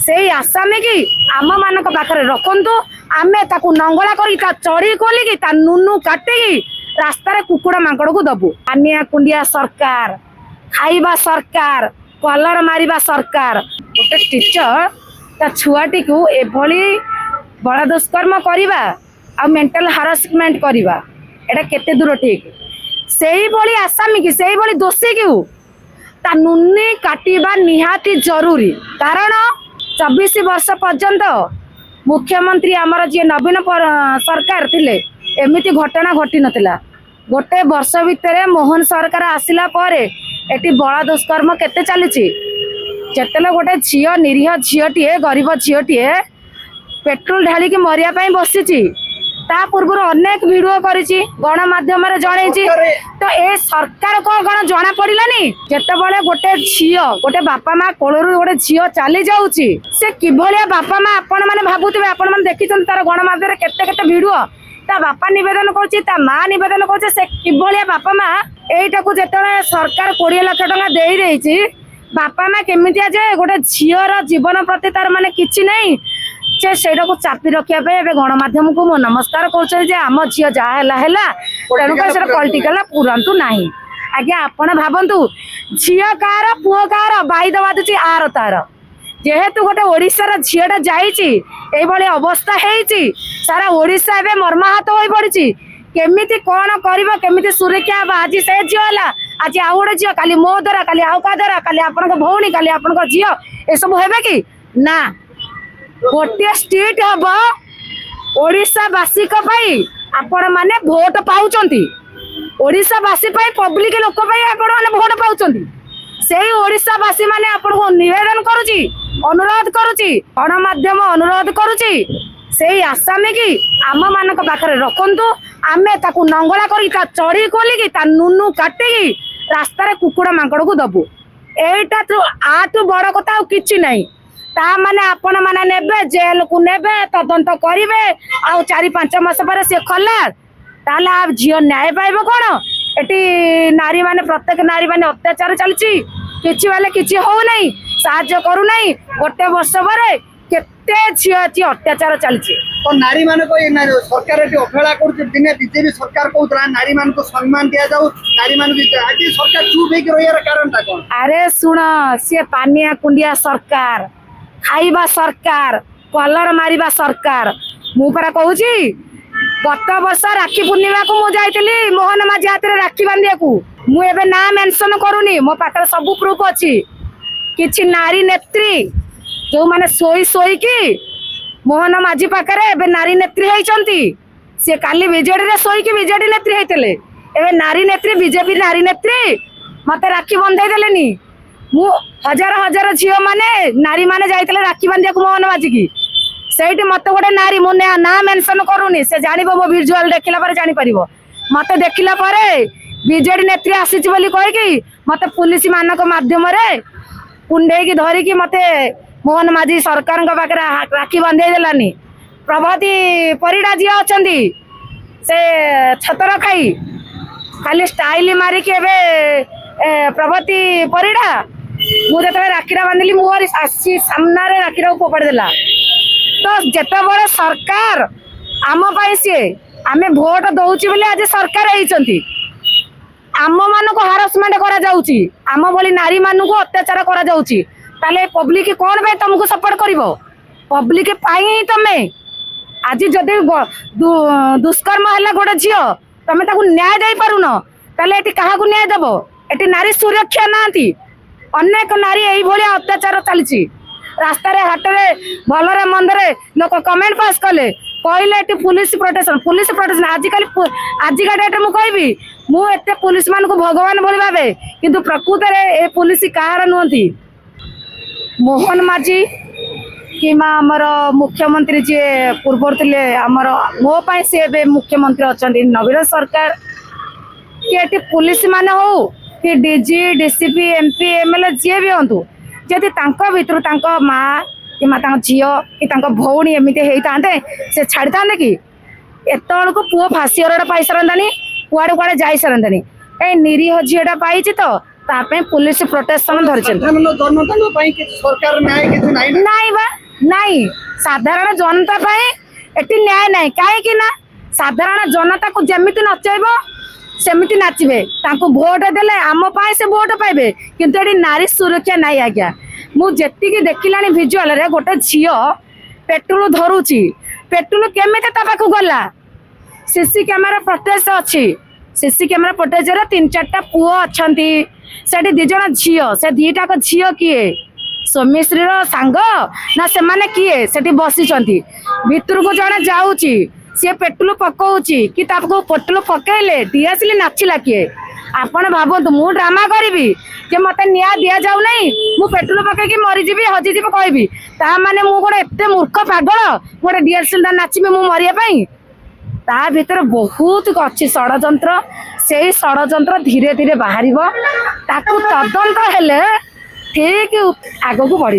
से आसामी की आम मान पाखे रखु आम ताकू नंगला कर चढ़ी खोलिकी नुनु काटिकी रास्तार कुकुड़ा मांकड़ को दबु। पानिया कुंडिया सरकार, खाइबा सरकार, कलर मारिबा सरकार। गोटे टीचर ता छुआटी को एभली बड़ा दुष्कर्म करिबा आ मेंटल हारासमेंट करिबा एटा केते दूर ठीक? सेही भली आसामी की सेही भली दोषी को ता नुनी काटिबा निहाती जरूरी। कारण 24 वर्ष पर्यंत मुख्यमंत्री आमर जी नवीन सरकार थिले एमिति घटना घटी नथिला। गोटे वर्ष भितर मोहन सरकार आसिला परे एटी बड़ा दुष्कर्म केते चलीची। जेतेले गोटे झियो निरीह झियोटीए गरीब झियोटीए पेट्रोल ढालिकी मरिया पई बसिची ता पूर्व अनेक वीडियो करिची गणमाध्यम रे जणैची। तो ए सरकार को गण जना पड़िलानी जेतेबेले गोटे झियो गोटे बापा माँ कोलरू गोटे झियो चली जाउची से किभलिया बापा माँ आपण माने भाबुथिबे आपण माने देखिछन तार गणमाध्यम रे केते केते वीडियो ता बापा निवेदन करछि ता माँ निवेदन करछि से किभलिया बापा माँ एइटा को जेतेबेले सरकार 20 लाख टका देई देइछि बापा माँ केमितिया जे गोटे झियोर जीवन प्रति तार माने किछि नै से चापी रखा गणमाध्यम को मो नमस्कार करम झील जहाँ तेणुक पॉलिटिकल पुरंतु नहीं। आज्ञा आपण भावतु झील कार पुओ कार बाईद बाजुची आर तार जेहेतु गोटे ओडिशार झीलटा जाइए अवस्था है सारा ओडिशा एवं मर्माहत हो पड़ी केमिति कौन कर केमिति सुरक्षा आज से झील आज आउ गोटे झील काली मो द्वारा काली आउ का द्वारा काली आपण भौणी काली आपण झील ए सब हे कि ना गोटे स्टेट हम ओडिशावासी आपण माने भोट पाउचंती ओडिशावासी पब्लिक लोक आपण माने भोट पाउचंती से ओडिशावासी माने आपण को निवेदन करूची अनुरोध करूची गणमाध्यम अनुरोध करूची से आसामी की आम मान पाखे रखु आम ताकू नंगला कर चढ़ी खोलिकी नुनु काटिकी रास्तार कुकुड़ा मांकड़ को दबु। एटा आठू बड़ कथा किछि नहीं ता माने आपण माने नेबे जेल को नेबे तदंत करिवे आ 4-5 मास पर से खला ताले आप झियो न्याय पाइबो कोन? एटी नारी माने प्रत्येक नारी माने अत्याचार चलची किछि वाले किछि हो नहीं साहाय्य करू नहीं गोटे वर्ष पर केते झियो अत्याचार चलची। तो नारी मान को सरकार एटी अवहेला करू दिने बीजेपी सरकार कहउतरा नारी मान को सम्मान दिया जाऊ नारी मान आज सरकार चुप हे रहियार कारण ता कोन? अरे सुन से पानिया कुंडिया सरकार खाइबा सरकार कलर मारिबा सरकार मु परा कहूची गत वर्ष राखी पूर्णिमा को मु जाइतली मोहन माझी हाथ रे राखी बांधिया को मु एबे ना मेंशन करूनी मो पाखरे सब प्रूफ अछि। किछि नारी नेत्री जो माने सोई सोई की मोहन माझी पाखरे एबे नारी नेत्री हेइचंती से काली बीजेडी रे सोई की बीजेडी नेत्री हेइतले एबे नारी नेत्री बीजेपी नारी नेत्री मते राखी बंधाई देलेनी मु हजार हजार झील माने नारी माने जाइतले राखी बांधिया को मोहन बाजिकी सेठी मत गोटे नारी मु ना मेंशन करूनी से जानिबो मो विजुअल देखिला पर जानि परिबो मते देखिला परे बीजेडी नेत्री आसीची बोली कहिकी मते पुलिस मानक माध्यम रे कुंडे की धरिकी मते मोहन माझी सरकार पाखे राखी बांधे देलानी। प्रभाती परिडा जी अछंती से छतर खाई खाली स्टाइल मारिकी एबे प्रभाती परिडा मुझे राखीटा बांधिली मुहर आसी सामने राखीटा फोपाड़ी देला। तो जिते सरकार आम सी आम भोट दौची बोले आज सरकार होती आम मान को हारासमेंट करा जाउची आम भली नारी मान को अत्याचार करा जाउची ताले पब्लिक कौन पे तुमको सपोर्ट करिवो? पब्लिक पाई तमे आज जदि दुष्कर्म है गोटे झील तमे ताकू न्याय दे पारुन ताले एटी काहाकू न्याय देबो? एटी नारी सुरक्षा नांती अनेक नारी यही अत्याचार चली रास्ता हाट में भलरे मंदरे लोक कमेंट पास कले कहले पुलिस प्रोटेक्शन आजिकल आजिका डेट मुझे कहबी मुझे पुलिस मान को भगवान भली भावे किंतु प्रकृत में पुलिस कहार नुहति मोहन माझी कि आमर मुख्यमंत्री जी पूर्व थे आमर मो सी मुख्यमंत्री अच्छा नवीन सरकार कि पुलिस मान हो कि डीजी डीसीपी एमपी एमएलए जी भी हूँ जदि भितर माँ कि झील कि भौणी एमती होता से छाड़ी था कि एत को पुओ फाँसी अरड़ा पाई सारंतानी कुआड़े कुआड़े जा सारंतानी कहीं निरीह झीलटा पाई तो पुलिस प्रोटेक्शन धरी सरकार ନାଇଁ ସାଧାରଣ ଜନତା ପାଇଁ ଏଠି ନ୍ୟାୟ ନାହିଁ କାହିଁକି ନା ସାଧାରଣ ଜନତାକୁ ଯେମିତି ନଚେଇବ ସେମିତି ନାଚିବେ ତାଙ୍କୁ ଭୋଟ ଦେଲେ ଆମ ପାଇଁ ସେ ଭୋଟ ପାଇବେ କିନ୍ତୁ ଏଠି ନାରୀ ସୁରକ୍ଷା ନାହିଁ ଆଜ୍ଞା ମୁଁ ଯେତିକି ଦେଖିଲାଣି ଭିଜୁଆଲରେ ଗୋଟେ ଝିଅ पेट्रोल धरुची पेट्रोल केमिति ता पाखु गला सीसी कैमेरा फुटेज अछि सीसी कैमेरा फुटेज रे 3-4टा पुओ अछंती सेठी 2 जण झियो से 2टा को झियो किए सोमेश्री रो सांग ना से माने किए सेठी बसी चंती भितर को जण जाउची से पेट्रोल पकाउची कि ताको पेट्रोल पकेले दियासली नाचिला किए आपण भाबंतु मु ड्रामा करबी कि मते न्याय दिया जाऊ नहीं मु पेट्रोल पके कि मरी जीवी हजी जीवी कहबी ता माने मु गोटे एते मूर्ख पागल गोटे डीएलसी नाचिबी मु मरिया पई ता भीतर बहुत अच्छी षडयंत्र से षडयंत्र धीरे धीरे बाहर ताकू तदंत हेले ठीक आगू बढ़।